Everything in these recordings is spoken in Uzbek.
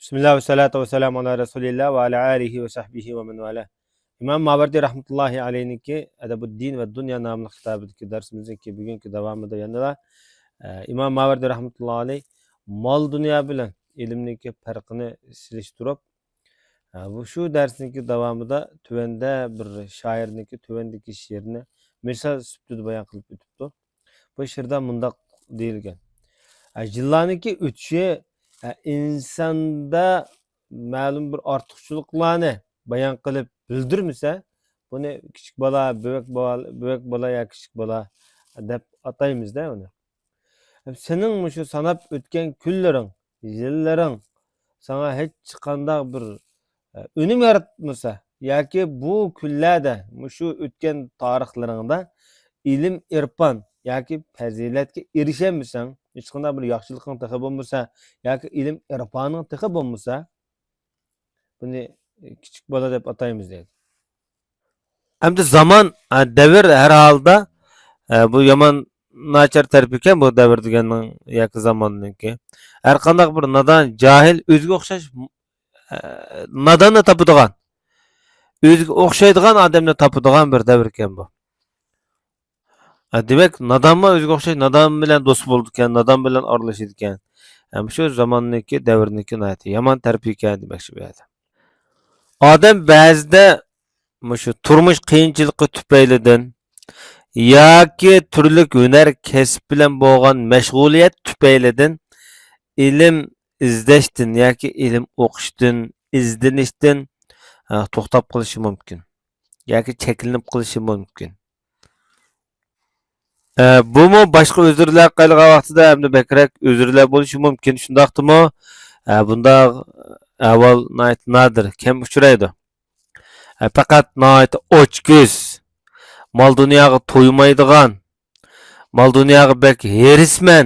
Bismillah ve salatu ve selamu ala Resulillah ve ala alihi ve sahbihi ve men vela. İmam Mavardi rahmetullahi aleyhinki Edebuddin ve Dünya namlı kitabındaki dersimizdeki bugünkü devamında yanında İmam Mavardi rahmetullahi aleyh mal dünya bilen ilimdeki farkını siliştirip bu şu dersinki devamında tüvende bir şairniki tüvendeki şiirini misal süptüdü bayan kılıp ütüptü. Bu şiirde mundaq deyilgen. Jillaniki ütüşü insanda ma'lum bir ortiqchiliklarni bayon qilib bildirmasa, buni kichik bola, buyuk bola ya kichik bola deb ataymizda uni. Sening shu sanab o'tgan kunlaring, yillaring sana hech qanday bir unum yaratmasa yoki bu kunlarda shu o'tgan tarixlaringda ilm, irfon yoki fazilatga erishamasan, hech qanday bir yaxshilikning tig'i bo'lmasa yoki ilm, irfoning tig'i bo'lmasa, buni kichik bola deb ataymiz deydi. Hamda zaman, davr har holda bu yomon nachar taraf ekan bu davr deganning yoki zamonniki. Har qanday bir nodon, jahil, o'ziga o'xshash nodonni topadigan, o'ziga o'xshaydigan odamni topadigan bir davr ekan bu. Demek nadamma o'ziga o'xshash nadam bilan do'st bo'ldi ekan, nadam bilan aralashadi ekan. Shu zamonniki, davrniki yomon taraf ekan demoqchi bu yerda. Odam ba'zida shu turmush qiyinchiligi tufaylidan yoki turli hunar kasb bilan bo'lgan mashg'uliyat tufaylidan ilm izlashdan yoki ilm o'qishdan, izlanishdan to'xtab qolishi mumkin yoki cheklanib qolishi mumkin. Bumu başka özürler qayılğan vaqtida hamda bekrak özürler bo'lishi mumkin. Shundaqdimi? Bunda avval nadir kim uchraydi? Faqat ochko'z, mal dunyoga to'ymaydigan, mal dunyoga bek herisman,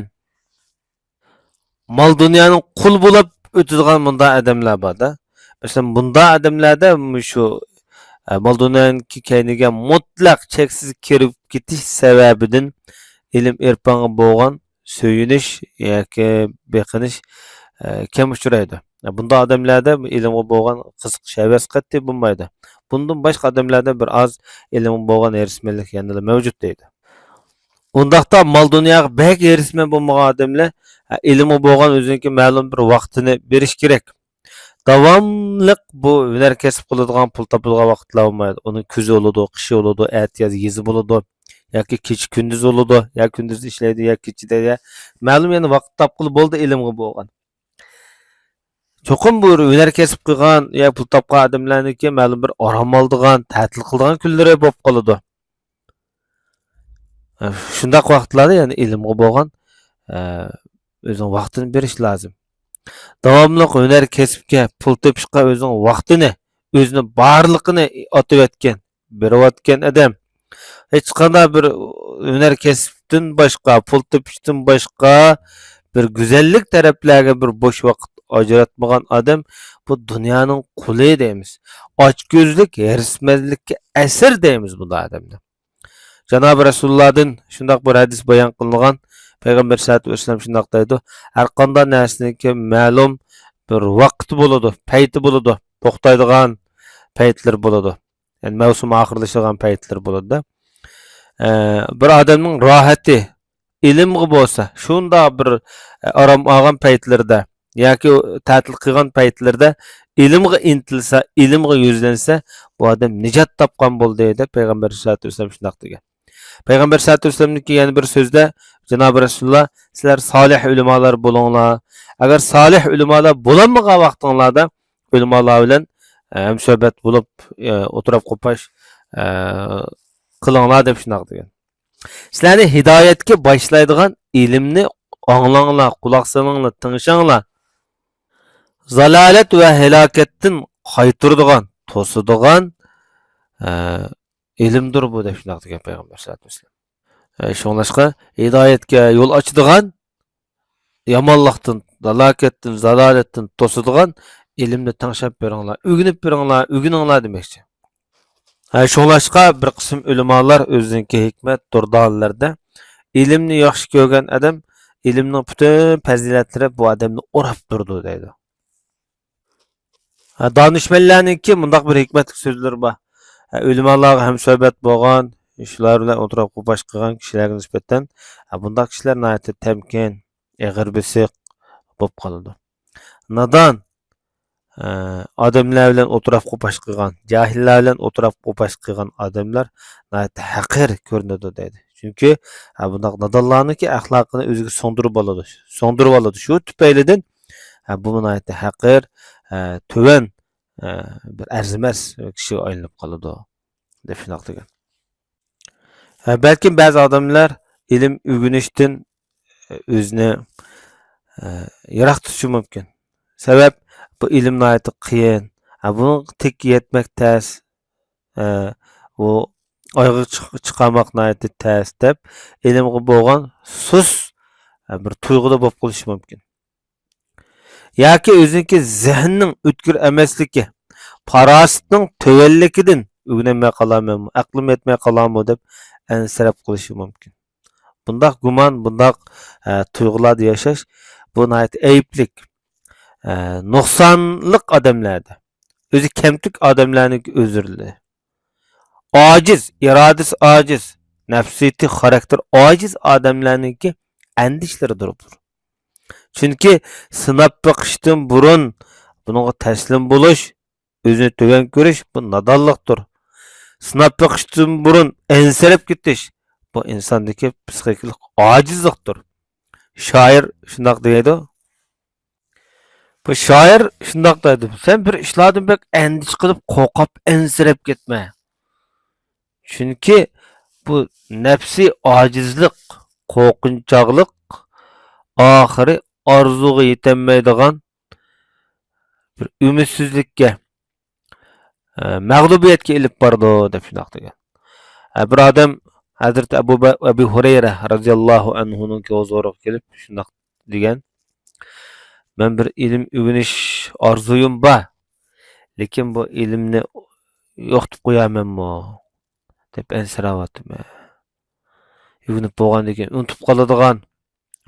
mal dunyoning qul bo'lib o'tadigan bunda odamlar borda. Masalan, bunda odamlarda shu mal dunyoning kayniga mutlaq cheksiz kirib ketish sababidan ilim irfonga bo'lgan söyüniş yoki beqinish kam uchraydi. Bunda odamlarda ilmga bo'lgan qiziq havas qat'iy bo'lmaydi. Bundan boshqa odamlarda bir oz ilmga bo'lgan erismanlik yanada mavjud deydi. Undaqda mal dunyoga bek erisman bo'lmagan odamlar ilmga bo'lgan o'ziniki ma'lum bir vaqtini berish kerak. Davamlıq bu hüner kesip qiladigan pul topadigan vaqtlar bo'lmaydi. Uning kuzi bo'ladi, qishi bo'ladi, ertasi yezi bo'ladi. Yoki kecha kunduz bo'ladi, yoki kunduz ishlaydi, yoki kechida ya ma'lum yana vaqt topqili bo'ldi ilmga bo'lgan. Cho'qim bu hüner kesib qilgan yoki pul topgan odamlarniki ma'lum bir orom oldigan, ta'til qiladigan kunlari bo'lib qoladi. Shundaq vaqtlarda yani ilmga bo'lgan o'zining vaqtini berish lozim. Davamlı hüner kesipke pul tepişke özün vaktini, özünü barlıqını atıp etken, berip etken adam. Hiç qanday bir hüner kesipten başka, pul tepişten başka bir güzellik taraflarga bir boş vaqt ajratmagan adam bu dünyanın quli deymiz. Açgözlük, herismezlikke esir deymiz bu da adamda. Cenab-ı Resulullah'dan şundaq bir hadis bayan qılınğan Peygamber sallallahu aleyhi ve sellem şundaq deydi. Her qanday narsaniki ma'lum bir vaqti bo'ladi, payti bo'ladi, to'xtaydigan paytlar bo'ladi. Yani mavsum oxirlashadigan paytlar bo'ladi. Bir odamning rohati ilmga bo'lsa, shunda bir orom olgan paytlarda yoki ta'til qilgan paytlarda ilmga intilsa, ilmga yuzlansa, bu odam nijot topgan bo'ldi dedi Peygamber sallallahu aleyhi ve sellem shundaq degan. Peygamber sallallahu aleyhi ve sellem'ninki yani bir sözde Cenab-ı Resulullah sizler salih ulemalar bulunlar. Eğer salih ulemalar bulanmagan vaqtinglarda ulemalar bilan hem sohbet bulup oturup qo'pash qilinglar deb shunaq degan. Sizlarni hidoyatga boshlaydigan ilmni anglanglar, quloq solinglar, tingshanglar. Zalolat va halokatdan qaytiradigan, to'sadigan ilimdir bu deb shunaq degan Peygamber sallallahu aleyhi ve sellem. Şoňlaşqa hidoyatga yo'l ochadigan, yomonlikdan, dalokatdan, zalolatdan to'sadigan ilmni tanshab beringlar, o'rganib beringlar, o'rganinglar demekçi. Şoňlaşqa bir qism ulemalar o'ziniki hikmat durdanlarda ilmni yaxshi ko'rgan adam ilmning butun fazilatlari bu odamni o'rab turdi deydi. Danışmanlarningki mundaq bir hikmatli so'zlari bor. Ulamolarga ham suhbat bo'lgan, shular bilan o'tirib qo'pash qilgan kishilarga nisbatan bundaq kishilar nihoyatda temkin, ig'ir bisiq bo'lib qoladi. Nadon odamlar bilan o'tirib qo'pash qilgan, jahillar bilan o'tirib qo'pash qilgan odamlar nihoyatda haqir ko'rinadi deydi. Chunki bundaq nadonlarniki axloqini o'ziga so'ndirib oladi. Shu tufaylidan bu nihoyatda haqir, tuvan bir arzimas kishiga aylanib qoladi deb shundoq degan. Balkim ba'zi odamlar ilm o'rganishdan o'zini yiroq tutishi mumkin. Sabab bu ilm nihoyatda qiyin. Buni tek yetmek tez. Bu oyga chiqarmoq nihoyatda tez deb ilmga bo'lgan sus bir tuyg'uda bo'lib qolishi mumkin. Yoki o'ziniki zehnining o'tkir emasligi, farosatning tuvanligidan o'rganmay qolamanmi, aqlim yetmay qolarmi deb ansirab qolishi mumkin. Bundaq gumon, bundaq tuyg'ularda yashash bu nihoyatda ayiblik. Nuqsonliq odamlarda, o'zi kamtuk odamlarning o'zirli. Ojiz, irodasi ojiz, nafsiyati, xarakter ojiz odamlarningki andishlaridir. Chunki sinab boqishdan burun bunga taslim bo'lish, o'zini tuvan ko'rish bu nodonlikdir. Sinab boqishdan burun ensirab ketish bu insondagi psixikalik ojizlikdir. Shoir shundoq deydi. Bu shoir shundoq deydi. Sen bir ishlardan bek andish qilib, qo'rqib, ensirab ketma. Chunki bu nafsi ojizlik, qo'rqinchoqlik oxiri orzuga yetenmeydigan bir ümidsizlikka, mag'lubiyatga ilib bordi deb shundoq degan. Bir odam Hazreti Abu Hurayra radhiyallohu anhuning huzuriga kelib shundoq degan. Men bir ilm o'rganish orzuyim bor, lekin bu ilmni yo'qotib qo'yamanmi deb ansirayapman. O'rganib bo'lgandan keyin unutib qoladigan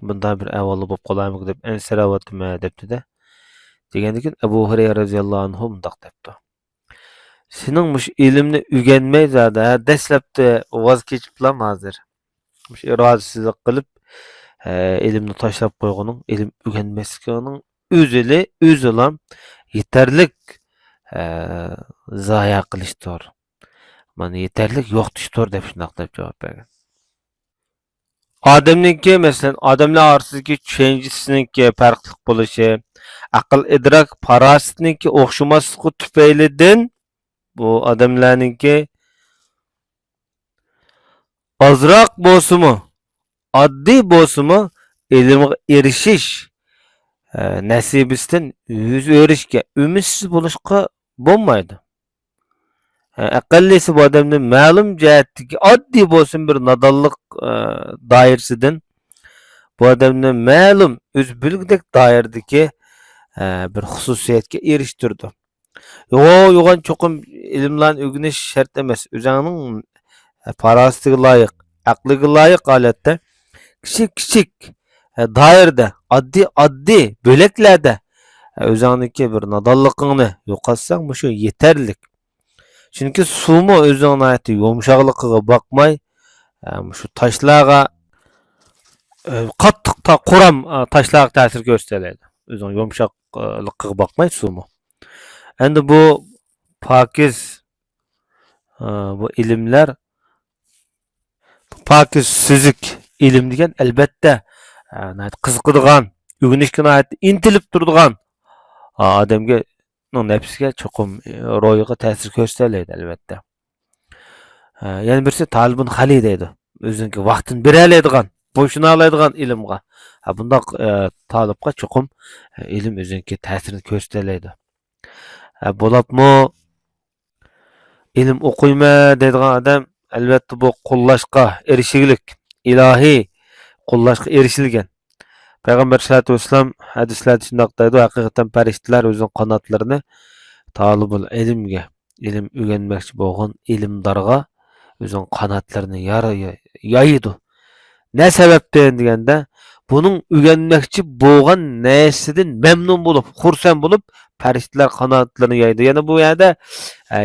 bundan bir avvalli bo'lib qolarmi deb ansirayapman debdi-da. Degandan keyin Abu Hurayra radhiyallohu anhu bundoq debdi. Sening mush ilmni o'rganmay zada dastlabda voz kechiblam hozir. Mush irodasizlik qilib ilmni tashlab qo'yganing, ilm o'rganmasligining o'zilam yetarlik zoya qilishdir. Mana yetarlik yo'qtishdir deb shundoq deb javob bergan. Odamningki, masalan, odamlar orasidagi tushunchasininki farqli bo'lishi, aql idrok farosatningki o'xshamasligi tufaylidan bu odamlarningki ozroq bo'lsa-mu, oddiy bo'lsa-mu ilmga erishish nasibisidan yuz o'rishga, umidsiz bo'lishga bo'lmaydi. Aqllisi bu odamning ma'lum jihatdagi oddiy bo'lsin bir nodonlik doirasidan bu odamning ma'lum o'z bilgidek doiradagi bir xususiyatga erishtirdi. Yo'g'on cho'qim ilmlarni o'rganish shart emas. O'zining farosatiga loyiq, aqliga loyiq holatda kichik doirada, oddiy bo'laklarda o'zingniki bir nodonligingni yo'qotsang, bu shu yetarlik. Chunki suvmi o'zining yumshoqligiga boqmay, shu toshlarga qattiq quram toshlarga ta'sir ko'rsatadi. O'zining yumshoqligiga boqmay suvmi. Endi bu pokiz bu ilmlar pokiz suzuk ilm degan albatta qiziqadigan, o'rganishga intilib turadigan odamga nafsiga cho'qim ro'yiga ta'sir ko'rsatadi albatta. Yana birisi talibun xali deydi. O'zining vaqtini bera oladigan, bo'shuna oladigan ilmga. Bundoq talibga cho'qim ilm o'zining ta'sirini ko'rsatadi. Bo'lapmi ilm o'qiyma deydigan odam albatta bu qo'llashga erishillik, ilohiy qo'llashga erishilgan. Payg'ambar sollallohu alayhi vasallam hadislarda shundoq deydi, haqiqatan farishtalar o'zining qanotlarini talibul ilmga, ilm o'rganmoqchi bo'lgan ilmdorga o'zining qanotlarini yoyidi. Ne sebepten deganda Bunun öğrenmekçi boğan näsidin memnun bolup, xursand bolup periştler kanatlarını yaydı. Yani bu yerde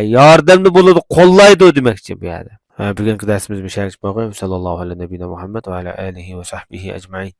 yardımlı bolup kollaydı demekçi bu yerde. Bugünkü dersimiz bir şey açık bakayım. Sallallahu aleyhi ve Muhammed ve ala alihi ve sahbihi ecmaîn.